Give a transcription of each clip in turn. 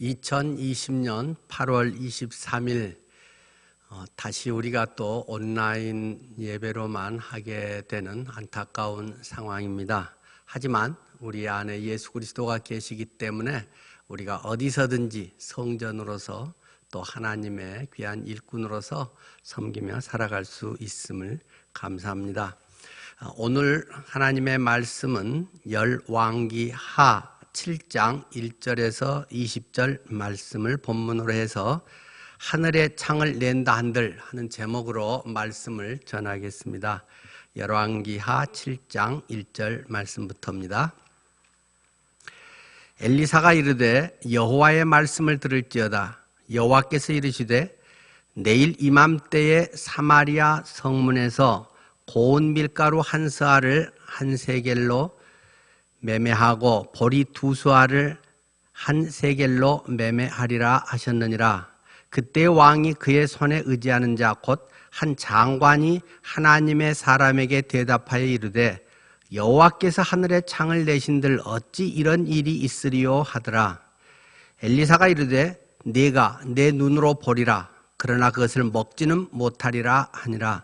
2020년 8월 23일 다시 우리가 또 온라인 예배로만 하게 되는 안타까운 상황입니다. 하지만 우리 안에 예수 그리스도가 계시기 때문에 우리가 어디서든지 성전으로서 또 하나님의 귀한 일꾼으로서 섬기며 살아갈 수 있음을 감사합니다. 오늘 하나님의 말씀은 열왕기하 7장 1절에서 20절 말씀을 본문으로 해서 하늘의 창을 낸다 한들 하는 제목으로 말씀을 전하겠습니다. 열왕기하 7장 1절 말씀부터입니다. 엘리사가 이르되 여호와의 말씀을 들을지어다. 여호와께서 이르시되 내일 이맘때에 사마리아 성문에서 고운 밀가루 한 스아를 한 세겔로 매매하고 보리 두 수아를 한 세겔로 매매하리라 하셨느니라. 그때 왕이 그의 손에 의지하는 자 곧 한 장관이 하나님의 사람에게 대답하여 이르되 여호와께서 하늘의 창을 내신들 어찌 이런 일이 있으리요 하더라. 엘리사가 이르되 네가 내 눈으로 보리라. 그러나 그것을 먹지는 못하리라 하니라.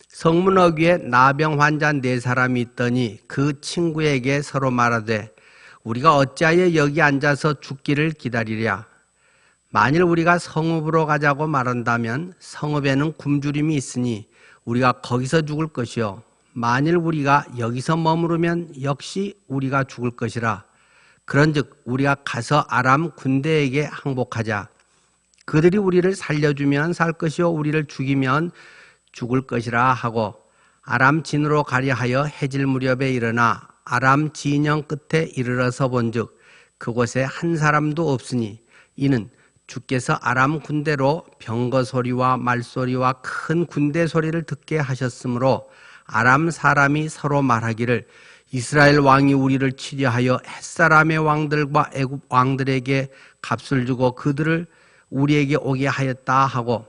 성문 어귀에 나병 환자 4사람이 있더니 그 친구에게 서로 말하되 우리가 어찌하여 여기 앉아서 죽기를 기다리랴. 만일 우리가 성읍으로 가자고 말한다면 성읍에는 굶주림이 있으니 우리가 거기서 죽을 것이요 만일 우리가 여기서 머무르면 역시 우리가 죽을 것이라. 그런즉 우리가 가서 아람 군대에게 항복하자. 그들이 우리를 살려주면 살 것이요 우리를 죽이면 죽을 것이라 하고 아람 진으로 가려 하여 해질 무렵에 일어나 아람 진영 끝에 이르러서 본즉 그곳에 한 사람도 없으니 이는 주께서 아람 군대로 병거 소리와 말소리와 큰 군대 소리를 듣게 하셨으므로 아람 사람이 서로 말하기를 이스라엘 왕이 우리를 치려하여 햇사람의 왕들과 애굽 왕들에게 값을 주고 그들을 우리에게 오게 하였다 하고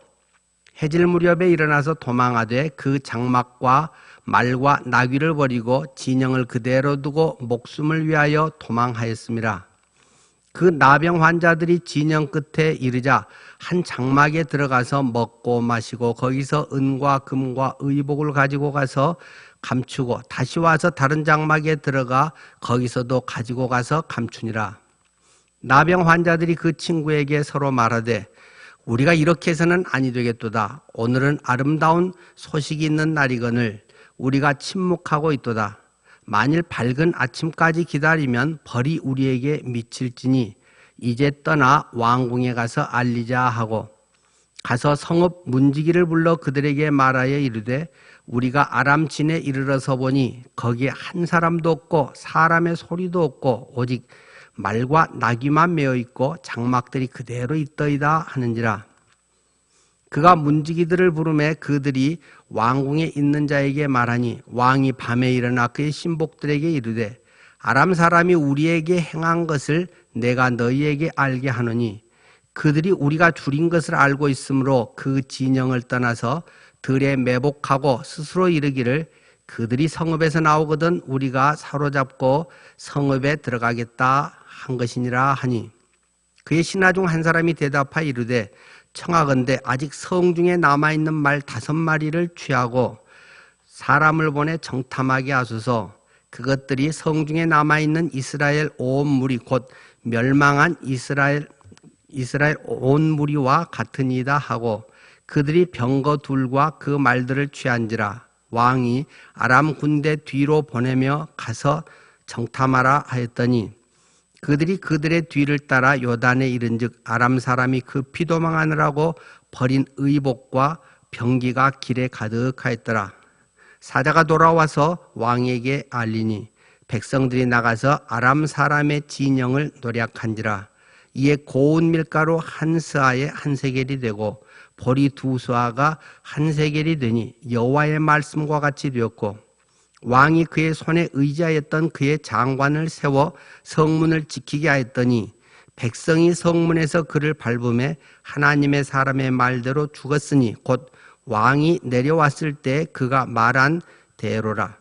해질 무렵에 일어나서 도망하되 그 장막과 말과 나귀를 버리고 진영을 그대로 두고 목숨을 위하여 도망하였습니다. 그 나병 환자들이 진영 끝에 이르자 한 장막에 들어가서 먹고 마시고 거기서 은과 금과 의복을 가지고 가서 감추고 다시 와서 다른 장막에 들어가 거기서도 가지고 가서 감추니라. 나병 환자들이 그 친구에게 서로 말하되 우리가 이렇게 해서는 아니 되겠도다. 오늘은 아름다운 소식이 있는 날이거늘 우리가 침묵하고 있도다. 만일 밝은 아침까지 기다리면 벌이 우리에게 미칠지니 이제 떠나 왕궁에 가서 알리자 하고 가서 성읍 문지기를 불러 그들에게 말하여 이르되 우리가 아람 진에 이르러서 보니 거기에 한 사람도 없고 사람의 소리도 없고 오직 말과 나귀만 메어 있고 장막들이 그대로 있더이다 하는지라. 그가 문지기들을 부르매 그들이 왕궁에 있는 자에게 말하니 왕이 밤에 일어나 그의 신복들에게 이르되 아람 사람이 우리에게 행한 것을 내가 너희에게 알게 하노니 그들이 우리가 줄인 것을 알고 있으므로 그 진영을 떠나서 들에 매복하고 스스로 이르기를 그들이 성읍에서 나오거든 우리가 사로잡고 성읍에 들어가겠다 한 것이니라 하니 그의 신하 중 한 사람이 대답하여 이르되 청하건대 아직 성중에 남아있는 말 5마리를 취하고 사람을 보내 정탐하게 하소서. 그것들이 성중에 남아있는 이스라엘 온 무리 곧 멸망한 이스라엘 온 무리와 같으니이다 하고 그들이 병거 둘과 그 말들을 취한지라. 왕이 아람 군대 뒤로 보내며 가서 정탐하라 하였더니 그들이 그들의 뒤를 따라 요단에 이른즉 아람 사람이 급히 도망하느라고 버린 의복과 병기가 길에 가득하였더라. 사자가 돌아와서 왕에게 알리니 백성들이 나가서 아람 사람의 진영을 노략한지라. 이에 고운 밀가루 한 스아에 한 세겔이 되고 보리 2수아가 한 세겔이 되니 여호와의 말씀과 같이 되었고 왕이 그의 손에 의지하였던 그의 장관을 세워 성문을 지키게 하였더니 백성이 성문에서 그를 밟음에 하나님의 사람의 말대로 죽었으니 곧 왕이 내려왔을 때 그가 말한 대로라.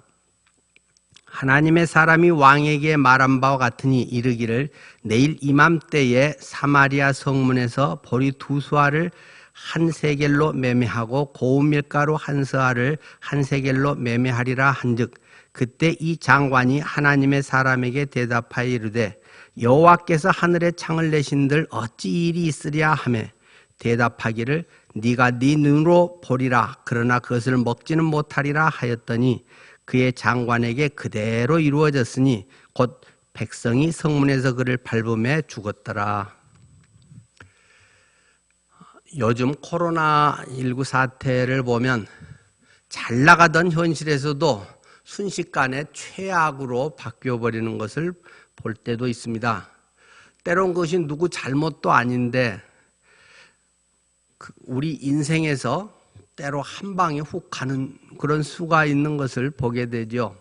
하나님의 사람이 왕에게 말한 바와 같으니 이르기를 내일 이맘때에 사마리아 성문에서 보리 2수알을 한 세겔로 매매하고 고운 밀가루 한 서알을 한 세겔로 매매하리라 한즉 그때 이 장관이 하나님의 사람에게 대답하여 이르되 여호와께서 하늘에 창을 내신들 어찌 일이 있으랴 하매 대답하기를 네가 네 눈으로 보리라 그러나 그것을 먹지는 못하리라 하였더니 그의 장관에게 그대로 이루어졌으니 곧 백성이 성문에서 그를 밟음에 죽었더라. 요즘 코로나19 사태를 보면 잘 나가던 현실에서도 순식간에 최악으로 바뀌어버리는 것을 볼 때도 있습니다. 때론 그것이 누구 잘못도 아닌데 우리 인생에서 때로 한 방에 훅 가는 그런 수가 있는 것을 보게 되죠.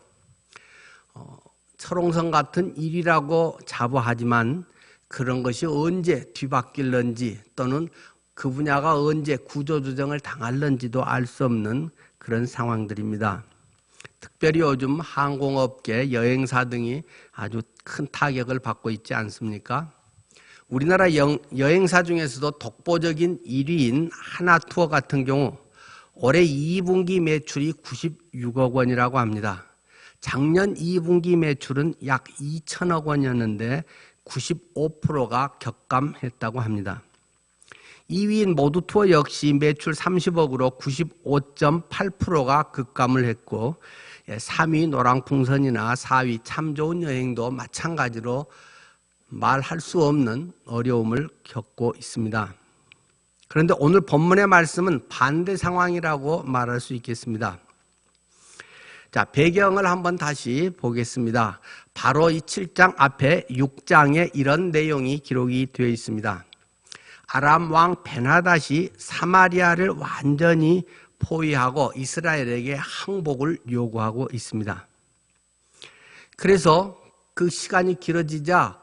철옹성 같은 일이라고 자부하지만 그런 것이 언제 뒤바뀔런지 또는 그 분야가 언제 구조조정을 당할런지도 알 수 없는 그런 상황들입니다. 특별히 요즘 항공업계, 여행사 등이 아주 큰 타격을 받고 있지 않습니까? 우리나라 여행사 중에서도 독보적인 1위인 하나투어 같은 경우 올해 2분기 매출이 96억 원이라고 합니다. 작년 2분기 매출은 약 2천억 원이었는데 95%가 격감했다고 합니다. 2위인 모두투어 역시 매출 30억으로 95.8%가 급감을 했고 3위 노랑풍선이나 4위 참 좋은 여행도 마찬가지로 말할 수 없는 어려움을 겪고 있습니다. 그런데 오늘 본문의 말씀은 반대 상황이라고 말할 수 있겠습니다. 자, 배경을 한번 다시 보겠습니다. 바로 이 7장 앞에 6장에 이런 내용이 기록이 되어 있습니다. 아람 왕 베나닷이 사마리아를 완전히 포위하고 이스라엘에게 항복을 요구하고 있습니다. 그래서 그 시간이 길어지자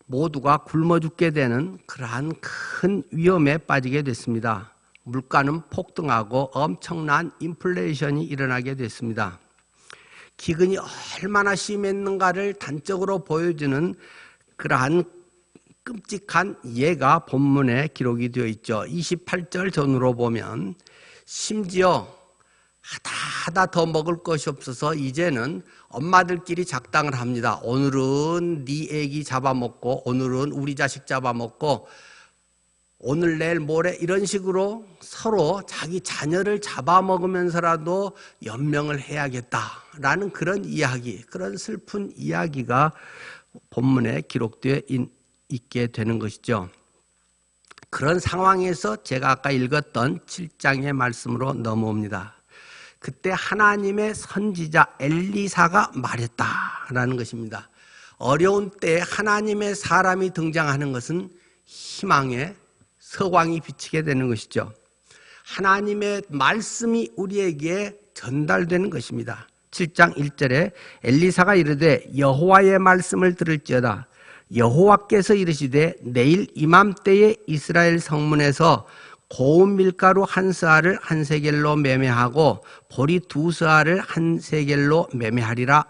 모두가 굶어 죽게 되는 그러한 큰 위험에 빠지게 됐습니다. 물가는 폭등하고 엄청난 인플레이션이 일어나게 됐습니다. 기근이 얼마나 심했는가를 단적으로 보여주는 그러한 끔찍한 예가 본문에 기록이 되어 있죠. 28절 전으로 보면 심지어 하다 더 먹을 것이 없어서 이제는 엄마들끼리 작당을 합니다. 오늘은 네 애기 잡아먹고 오늘은 우리 자식 잡아먹고 오늘 내일 모레 이런 식으로 서로 자기 자녀를 잡아먹으면서라도 연명을 해야겠다라는 그런 이야기, 그런 슬픈 이야기가 본문에 기록되어 있게 되는 것이죠. 그런 상황에서 제가 아까 읽었던 7장의 말씀으로 넘어옵니다. 그때 하나님의 선지자 엘리사가 말했다라는 것입니다. 어려운 때에 하나님의 사람이 등장하는 것은 희망의 서광이 비치게 되는 것이죠. 하나님의 말씀이 우리에게 전달되는 것입니다. 7장 1절에 엘리사가 이르되 여호와의 말씀을 들을지어다. 여호와께서 이르시되 내일 이맘때에 이스라엘 성문에서 고운 밀가루 한 서알을 한 세겔로 매매하고 보리 2서알을 한 세겔로 매매하리라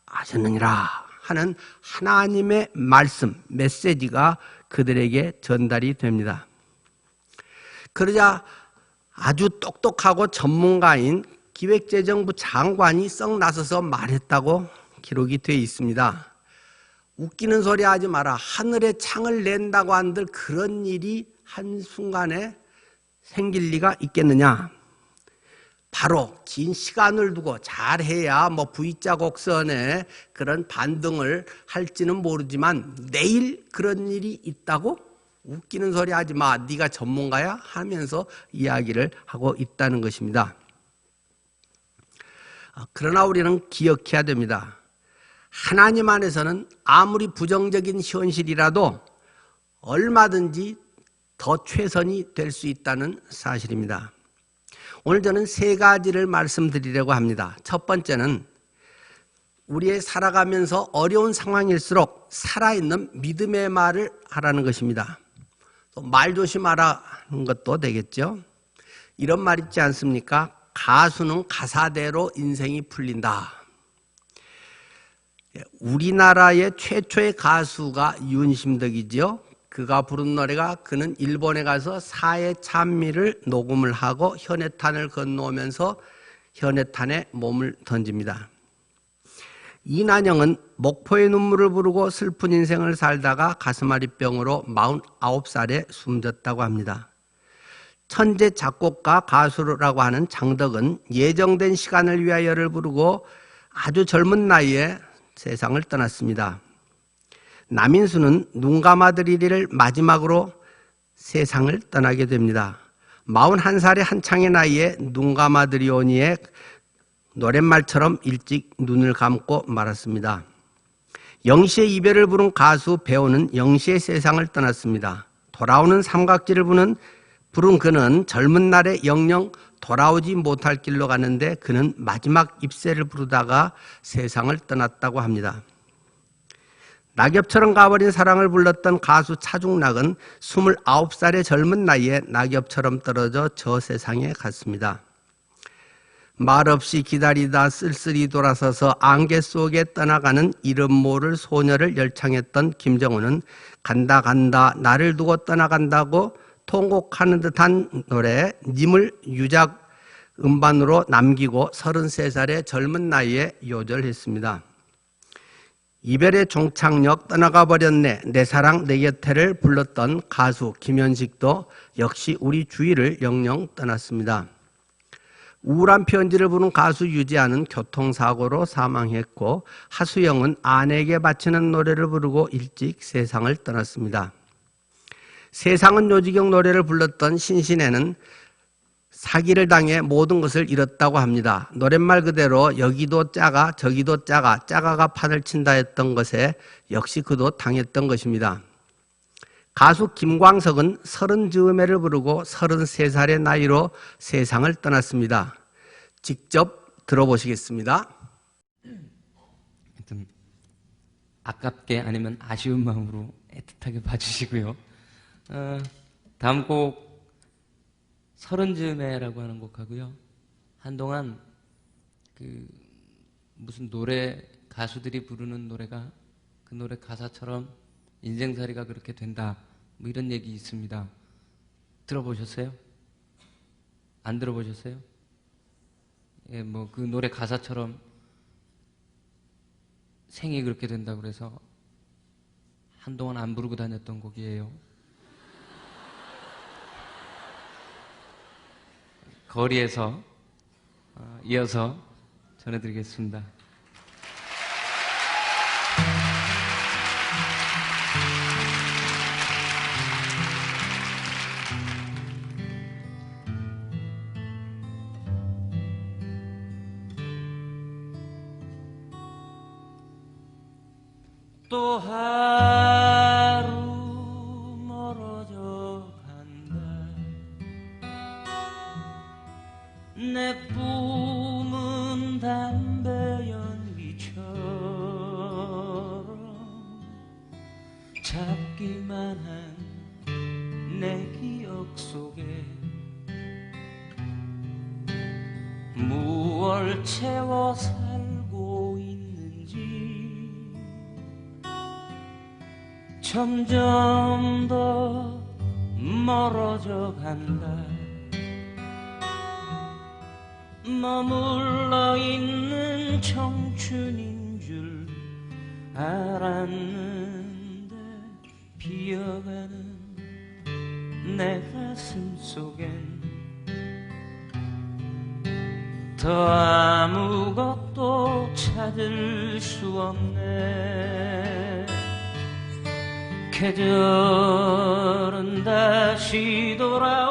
하셨느니라 하는 하나님의 말씀, 메시지가 그들에게 전달이 됩니다. 그러자 아주 똑똑하고 전문가인 기획재정부 장관이 썩 나서서 말했다고 기록이 되어 있습니다. 웃기는 소리 하지 마라. 하늘에 창을 낸다고 한들 그런 일이 한순간에 생길 리가 있겠느냐. 바로 긴 시간을 두고 잘해야 V자 곡선에 그런 반등을 할지는 모르지만 내일 그런 일이 있다고? 웃기는 소리 하지 마. 네가 전문가야? 하면서 이야기를 하고 있다는 것입니다. 그러나 우리는 기억해야 됩니다. 하나님 안에서는 아무리 부정적인 현실이라도 얼마든지 더 최선이 될 수 있다는 사실입니다. 오늘 저는 세 가지를 말씀드리려고 합니다. 첫 번째는 우리의 살아가면서 어려운 상황일수록 살아있는 믿음의 말을 하라는 것입니다. 또 말 조심하라는 것도 되겠죠. 이런 말 있지 않습니까? 가수는 가사대로 인생이 풀린다. 우리나라의 최초의 가수가 윤심덕이지요. 그가 부른 노래가 그는 일본에 가서 사회 찬미를 녹음을 하고 현해탄을 건너오면서 현해탄에 몸을 던집니다. 이난영은 목포의 눈물을 부르고 슬픈 인생을 살다가 가슴앓이병으로 49살에 숨졌다고 합니다. 천재 작곡가 가수라고 하는 장덕은 예정된 시간을 위하여를 부르고 아주 젊은 나이에 세상을 떠났습니다. 남인수는 눈 감아드리리를 마지막으로 세상을 떠나게 됩니다. 41살의 한창의 나이에 눈 감아드리오니에 노랫말처럼 일찍 눈을 감고 말았습니다. 영시의 이별을 부른 가수 배우는 영시의 세상을 떠났습니다. 돌아오는 삼각지를 부른 그는 젊은 날에 영영 돌아오지 못할 길로 가는데 그는 마지막 입새를 부르다가 세상을 떠났다고 합니다. 낙엽처럼 가버린 사랑을 불렀던 가수 차중락은 29살의 젊은 나이에 낙엽처럼 떨어져 저 세상에 갔습니다. 말없이 기다리다 쓸쓸히 돌아서서 안개 속에 떠나가는 이름 모를 소녀를 열창했던 김정은은 간다 간다 나를 두고 떠나간다고 통곡하는 듯한 노래 님을 유작 음반으로 남기고 33살의 젊은 나이에 요절했습니다. 이별의 종착역 떠나가 버렸네 내 사랑 내 곁에를 불렀던 가수 김현식도 역시 우리 주위를 영영 떠났습니다. 우울한 편지를 부른 가수 유지아는 교통사고로 사망했고 하수영은 아내에게 바치는 노래를 부르고 일찍 세상을 떠났습니다. 세상은 요지경 노래를 불렀던 신신애는 사기를 당해 모든 것을 잃었다고 합니다. 노랫말 그대로 여기도 짜가 저기도 짜가 짜가가 판을 친다 했던 것에 역시 그도 당했던 것입니다. 가수 김광석은 30즈음에를 부르고 33살의 나이로 세상을 떠났습니다. 직접 들어보시겠습니다. 하여튼 아깝게 아니면 아쉬운 마음으로 애틋하게 봐주시고요. 다음 곡 30즈음에라고 하는 곡하고요. 한동안 무슨 노래 가수들이 부르는 노래가 그 노래 가사처럼 인생살이가 그렇게 된다 뭐 이런 얘기 있습니다. 들어보셨어요? 안 들어보셨어요? 예, 뭐 그 노래 가사처럼 생이 그렇게 된다 그래서 한동안 안 부르고 다녔던 곡이에요. 거리에서 이어서 전해드리겠습니다. 또 하루 멀어져 간다 내 뿜은 담배 연기처럼 잡기만 한 내 기억 속에 무얼 채워 살고 있는지 점점 더 멀어져 간다 머물러 있는 청춘인 줄 알았는데 비어가는 내 가슴 속엔 더 아무것도 찾을 수 없네 계절은 다시 돌아오지만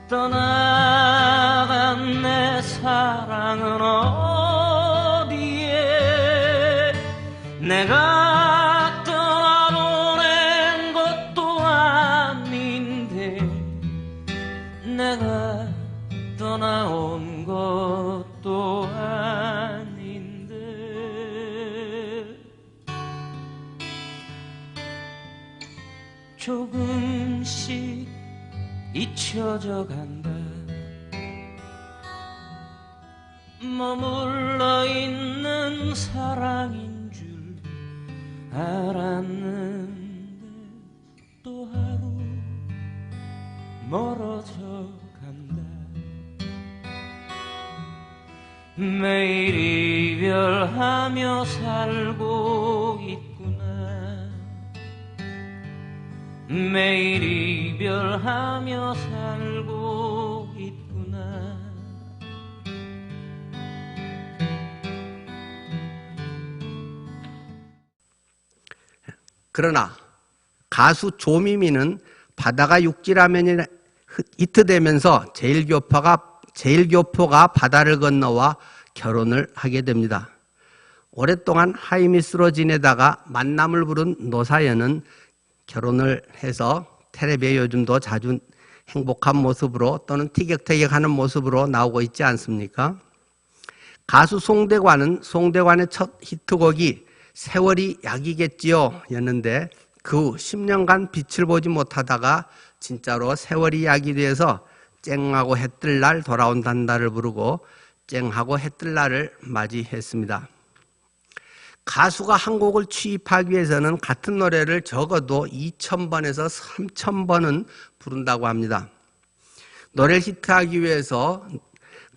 떠나간 내 사랑은 어디에 내가 떠나보낸 것도 아닌데 내가 떠나온 것도 아닌데 조금씩 잊혀져 간다 머물러 있는 사랑인 줄 알았는데 또 하루 멀어져 간다. 매일 이별하며 살고 있구나. 매일 이별하며 살고 있구나. 그러나 가수 조미미는 바다가 육지라면이 히트되면서 제일교포가 바다를 건너와 결혼을 하게 됩니다. 오랫동안 하이미스로 지내다가 만남을 부른 노사연은 결혼을 해서 텔레비에 요즘도 자주 행복한 모습으로 또는 티격태격하는 모습으로 나오고 있지 않습니까? 가수 송대관은 송대관의 첫 히트곡이 세월이 약이겠지요 였는데 그 후 10년간 빛을 보지 못하다가 진짜로 세월이 약이 돼서 쨍하고 해뜰 날 돌아온단다를 부르고 쨍하고 해뜰 날을 맞이했습니다. 가수가 한 곡을 취입하기 위해서는 같은 노래를 적어도 2000번에서 3000번은 부른다고 합니다. 노래를 히트하기 위해서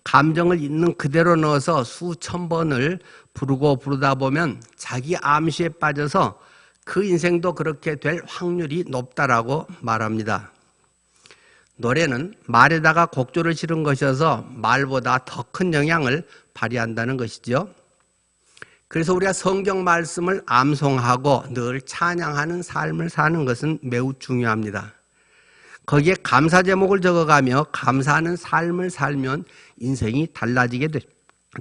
감정을 있는 그대로 넣어서 수천 번을 부르다 보면 자기 암시에 빠져서 그 인생도 그렇게 될 확률이 높다라고 말합니다. 노래는 말에다가 곡조를 실은 것이어서 말보다 더 큰 영향을 발휘한다는 것이죠. 그래서 우리가 성경 말씀을 암송하고 늘 찬양하는 삶을 사는 것은 매우 중요합니다. 거기에 감사 제목을 적어가며 감사하는 삶을 살면 인생이 달라지게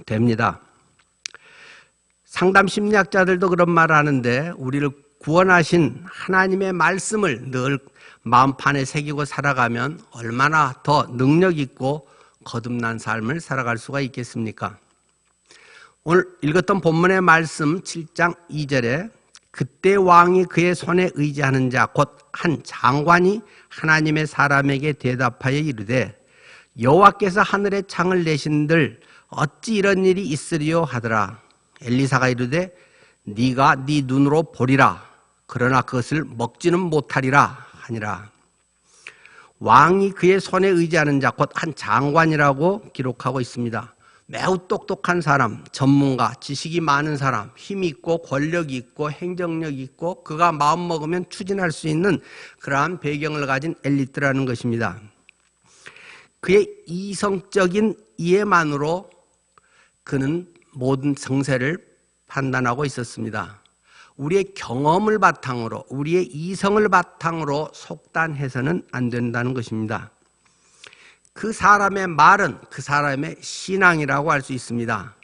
됩니다. 상담 심리학자들도 그런 말을 하는데 우리를 구원하신 하나님의 말씀을 늘 마음판에 새기고 살아가면 얼마나 더 능력 있고 거듭난 삶을 살아갈 수가 있겠습니까? 오늘 읽었던 본문의 말씀 7장 2절에 그때 왕이 그의 손에 의지하는 자 곧 한 장관이 하나님의 사람에게 대답하여 이르되 여호와께서 하늘에 창을 내신들 어찌 이런 일이 있으리요 하더라. 엘리사가 이르되 네가 네 눈으로 보리라. 그러나 그것을 먹지는 못하리라 하니라. 왕이 그의 손에 의지하는 자 곧 한 장관이라고 기록하고 있습니다. 매우 똑똑한 사람, 전문가, 지식이 많은 사람, 힘이 있고 권력이 있고 행정력이 있고 그가 마음먹으면 추진할 수 있는 그러한 배경을 가진 엘리트라는 것입니다. 그의 이성적인 이해만으로 그는 모든 정세를 판단하고 있었습니다. 우리의 경험을 바탕으로, 우리의 이성을 바탕으로 속단해서는 안 된다는 것입니다. 그 사람의 말은 그 사람의 신앙이라고 할 수 있습니다.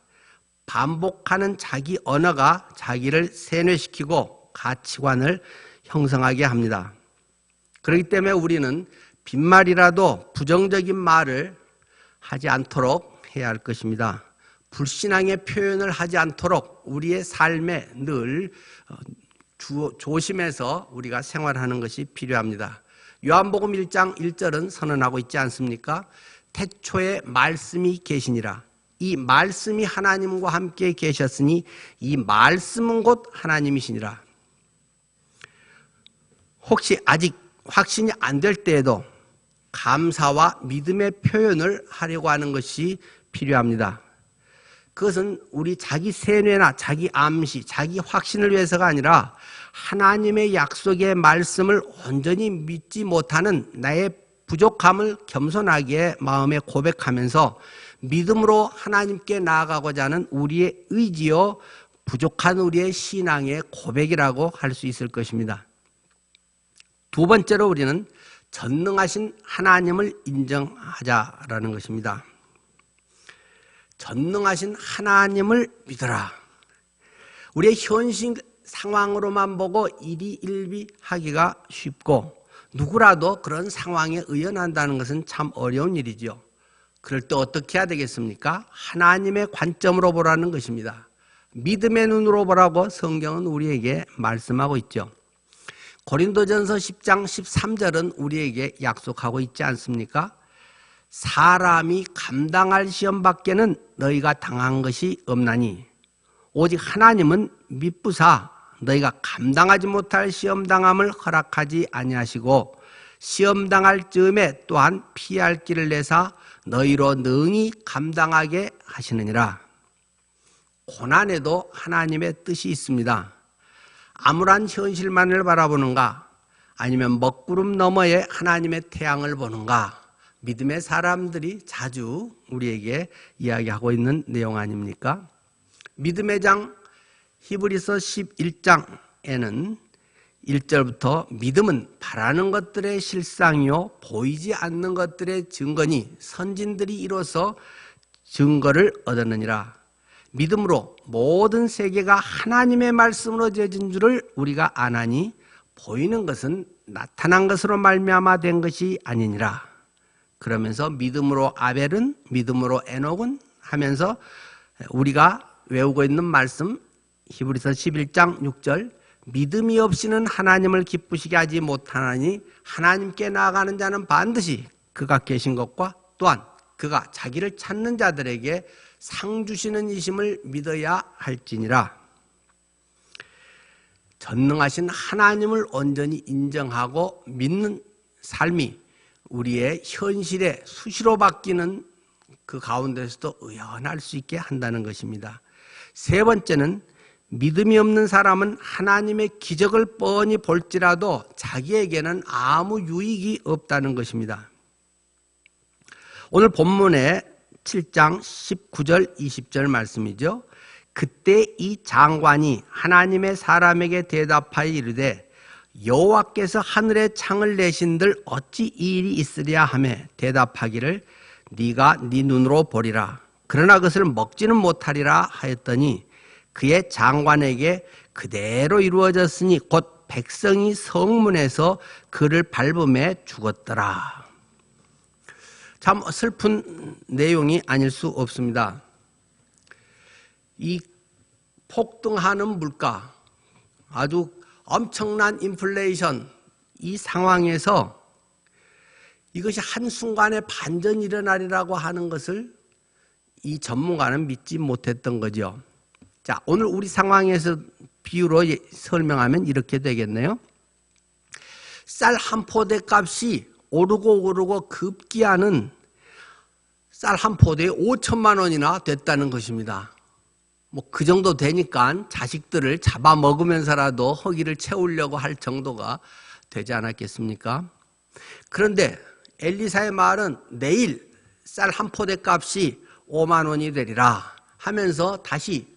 반복하는 자기 언어가 자기를 세뇌시키고 가치관을 형성하게 합니다. 그렇기 때문에 우리는 빈말이라도 부정적인 말을 하지 않도록 해야 할 것입니다. 불신앙의 표현을 하지 않도록 우리의 삶에 늘 조심해서 우리가 생활하는 것이 필요합니다. 요한복음 1장 1절은 선언하고 있지 않습니까? 태초에 말씀이 계시니라. 이 말씀이 하나님과 함께 계셨으니 이 말씀은 곧 하나님이시니라. 혹시 아직 확신이 안 될 때에도 감사와 믿음의 표현을 하려고 하는 것이 필요합니다. 그것은 우리 자기 세뇌나 자기 암시, 자기 확신을 위해서가 아니라 하나님의 약속의 말씀을 온전히 믿지 못하는 나의 부족함을 겸손하게 마음에 고백하면서 믿음으로 하나님께 나아가고자 하는 우리의 의지요, 부족한 우리의 신앙의 고백이라고 할 수 있을 것입니다. 두 번째로 우리는 전능하신 하나님을 인정하자라는 것입니다. 전능하신 하나님을 믿어라. 우리의 현실 상황으로만 보고 일희일비하기가 쉽고 누구라도 그런 상황에 의연한다는 것은 참 어려운 일이죠. 그럴 때 어떻게 해야 되겠습니까? 하나님의 관점으로 보라는 것입니다. 믿음의 눈으로 보라고 성경은 우리에게 말씀하고 있죠. 고린도전서 10장 13절은 우리에게 약속하고 있지 않습니까? 사람이 감당할 시험밖에는 너희가 당한 것이 없나니 오직 하나님은 미쁘사 너희가 감당하지 못할 시험당함을 허락하지 아니하시고 시험당할 즈음에 또한 피할 길을 내사 너희로 능히 감당하게 하시느니라. 고난에도 하나님의 뜻이 있습니다. 암울한 현실만을 바라보는가 아니면 먹구름 너머에 하나님의 태양을 보는가, 믿음의 사람들이 자주 우리에게 이야기하고 있는 내용 아닙니까? 믿음의 장 히브리서 11장에는 1절부터 믿음은 바라는 것들의 실상이요 보이지 않는 것들의 증거니 선진들이 이로써 증거를 얻었느니라. 믿음으로 모든 세계가 하나님의 말씀으로 지어진 줄을 우리가 아나니 보이는 것은 나타난 것으로 말미암아 된 것이 아니니라. 그러면서 믿음으로 아벨은, 믿음으로 에녹은 하면서 우리가 외우고 있는 말씀 히브리서 11장 6절, 믿음이 없이는 하나님을 기쁘시게 하지 못하나니 하나님께 나아가는 자는 반드시 그가 계신 것과 또한 그가 자기를 찾는 자들에게 상 주시는 이심을 믿어야 할지니라. 전능하신 하나님을 온전히 인정하고 믿는 삶이 우리의 현실에 수시로 바뀌는 그 가운데서도 의연할 수 있게 한다는 것입니다. 세 번째는 믿음이 없는 사람은 하나님의 기적을 뻔히 볼지라도 자기에게는 아무 유익이 없다는 것입니다. 오늘 본문의 7장 19절 20절 말씀이죠. 그때 이 장관이 하나님의 사람에게 대답하여 이르되 여호와께서 하늘에 창을 내신들 어찌 이 일이 있으랴 하며 대답하기를 네가 네 눈으로 보리라. 그러나 그것을 먹지는 못하리라 하였더니 그의 장관에게 그대로 이루어졌으니 곧 백성이 성문에서 그를 밟음에 죽었더라. 참 슬픈 내용이 아닐 수 없습니다. 이 폭등하는 물가, 아주 엄청난 인플레이션, 이 상황에서 이것이 한순간에 반전이 일어나리라고 하는 것을 이 전문가는 믿지 못했던 거죠. 자, 오늘 우리 상황에서 비유로 설명하면 이렇게 되겠네요. 쌀 한 포대 값이 오르고 급기야는 쌀 한 포대에 5천만 원이나 됐다는 것입니다. 뭐 그 정도 되니까 자식들을 잡아먹으면서라도 허기를 채우려고 할 정도가 되지 않았겠습니까? 그런데 엘리사의 말은 내일 쌀 한 포대 값이 5만 원이 되리라 하면서 다시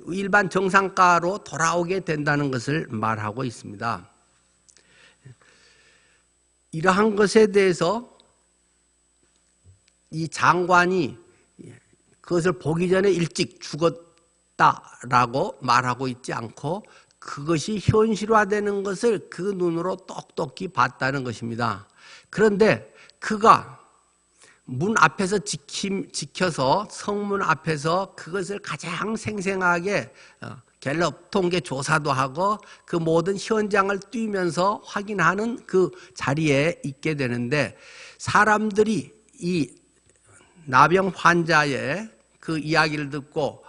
일반 정상가로 돌아오게 된다는 것을 말하고 있습니다. 이러한 것에 대해서 이 장관이 그것을 보기 전에 일찍 죽었다라고 말하고 있지 않고 그것이 현실화되는 것을 그 눈으로 똑똑히 봤다는 것입니다. 그런데 그가 문 앞에서 지켜서 성문 앞에서 그것을 가장 생생하게 갤럽 통계 조사도 하고 그 모든 현장을 뛰면서 확인하는 그 자리에 있게 되는데 사람들이 이 나병 환자의 그 이야기를 듣고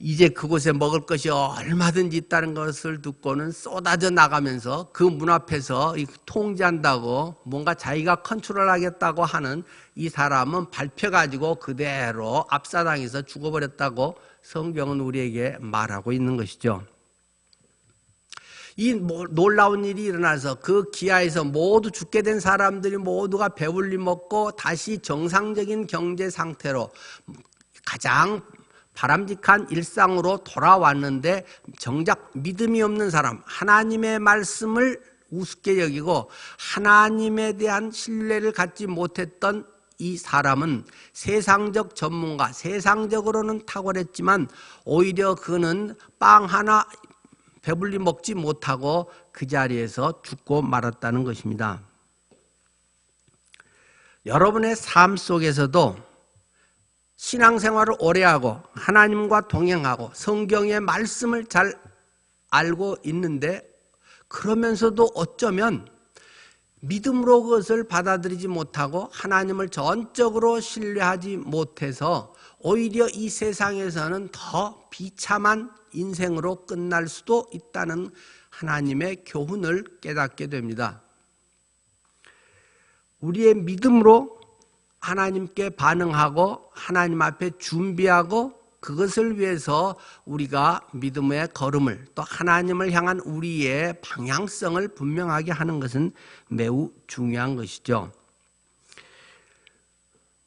이제 그곳에 먹을 것이 얼마든지 있다는 것을 듣고는 쏟아져 나가면서 그 문 앞에서 통제한다고 뭔가 자기가 컨트롤하겠다고 하는 이 사람은 밟혀가지고 그대로 압사당해서 죽어버렸다고 성경은 우리에게 말하고 있는 것이죠. 이 놀라운 일이 일어나서 그 기아에서 모두 죽게 된 사람들이 모두가 배불리 먹고 다시 정상적인 경제 상태로 가장 바람직한 일상으로 돌아왔는데 정작 믿음이 없는 사람, 하나님의 말씀을 우습게 여기고 하나님에 대한 신뢰를 갖지 못했던 이 사람은 세상적 전문가, 세상적으로는 탁월했지만 오히려 그는 빵 하나 배불리 먹지 못하고 그 자리에서 죽고 말았다는 것입니다. 여러분의 삶 속에서도 신앙생활을 오래 하고 하나님과 동행하고 성경의 말씀을 잘 알고 있는데 그러면서도 어쩌면 믿음으로 그것을 받아들이지 못하고 하나님을 전적으로 신뢰하지 못해서 오히려 이 세상에서는 더 비참한 인생으로 끝날 수도 있다는 하나님의 교훈을 깨닫게 됩니다. 우리의 믿음으로 하나님께 반응하고 하나님 앞에 준비하고 그것을 위해서 우리가 믿음의 걸음을 또 하나님을 향한 우리의 방향성을 분명하게 하는 것은 매우 중요한 것이죠.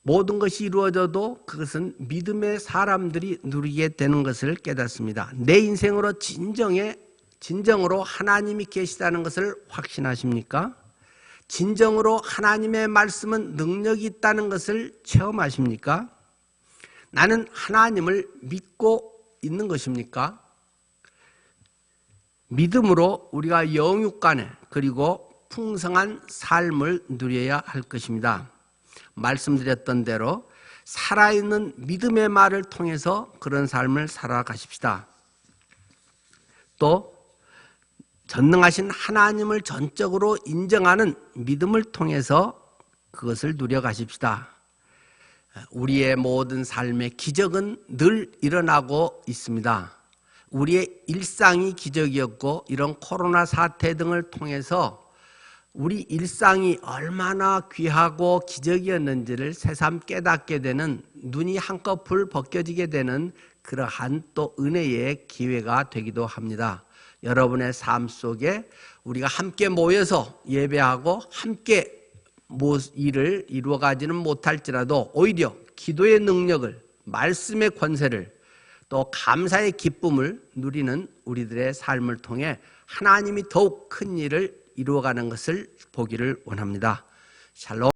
모든 것이 이루어져도 그것은 믿음의 사람들이 누리게 되는 것을 깨닫습니다. 내 인생으로 진정으로 하나님이 계시다는 것을 확신하십니까? 진정으로 하나님의 말씀은 능력이 있다는 것을 체험하십니까? 나는 하나님을 믿고 있는 것입니까? 믿음으로 우리가 영육간에 그리고 풍성한 삶을 누려야 할 것입니다. 말씀드렸던 대로 살아있는 믿음의 말을 통해서 그런 삶을 살아가십시다. 또 전능하신 하나님을 전적으로 인정하는 믿음을 통해서 그것을 누려가십시다. 우리의 모든 삶의 기적은 늘 일어나고 있습니다. 우리의 일상이 기적이었고 이런 코로나 사태 등을 통해서 우리 일상이 얼마나 귀하고 기적이었는지를 새삼 깨닫게 되는, 눈이 한꺼풀 벗겨지게 되는 그러한 또 은혜의 기회가 되기도 합니다. 여러분의 삶 속에 우리가 함께 모여서 예배하고 함께 일을 이루어가지는 못할지라도 오히려 기도의 능력을, 말씀의 권세를, 또 감사의 기쁨을 누리는 우리들의 삶을 통해 하나님이 더욱 큰 일을 이루어가는 것을 보기를 원합니다. 샬롬.